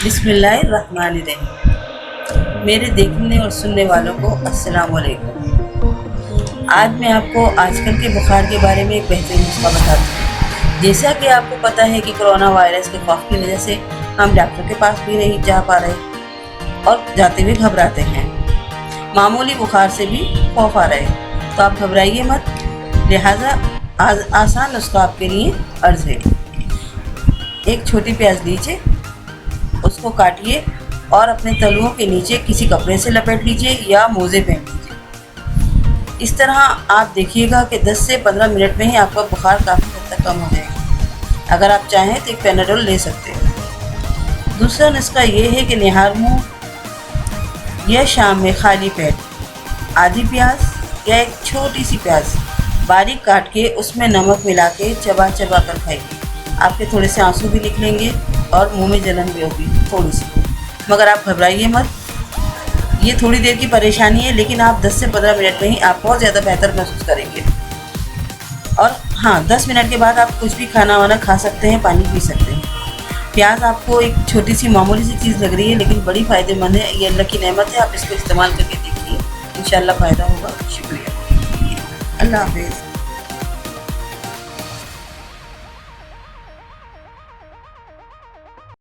बिस्मिल्लाहिर्रहमानिर्रहीम। मेरे देखने और सुनने वालों को अस्सलाम वालेकुम। आज मैं आपको आजकल के बुखार के बारे में एक बेहतरीन नुस्खा बताती हूँ। जैसा कि आपको पता है कि कोरोना वायरस के खौफ की वजह से हम डॉक्टर के पास भी नहीं जा पा रहे और जाते हुए घबराते हैं। मामूली बुखार से भी खौफ आ रहा है, तो आप घबराइए मत। लिहाजा आसान नुस्खा आपके लिए अर्ज़ है। एक छोटी प्याज लीजिए, उसको काटिए और अपने तलुओं के नीचे किसी कपड़े से लपेट लीजिए या मोज़े पहन लीजिए। इस तरह आप देखिएगा कि 10 से 15 मिनट में ही आपका बुखार काफ़ी हद तक कम हो जाएगा। अगर आप चाहें तो एक पैनाडोल ले सकते हैं। दूसरा नुस्खा ये है कि निहार मुँह या शाम में खाली पेट आधी प्याज या एक छोटी सी प्याज बारीक काट के उसमें नमक मिला के चबा चबा कर खाइए। आपके थोड़े से आंसू भी निकलेंगे और मुंह में जलन भी होगी थोड़ी सी, मगर आप घबराइए मत। ये थोड़ी देर की परेशानी है, लेकिन आप 10 से 15 मिनट में ही आप बहुत ज़्यादा बेहतर महसूस करेंगे। और हाँ, 10 मिनट के बाद आप कुछ भी खाना वाना खा सकते हैं, पानी पी सकते हैं। प्याज आपको एक छोटी सी मामूली सी चीज़ लग रही है, लेकिन बड़ी फ़ायदेमंद है। ये अल्लाह की नेमत है, आप इसको इस्तेमाल करके देखिए, इंशाअल्लाह फ़ायदा होगा। शुक्रिया, अल्लाह हाफ़िज़।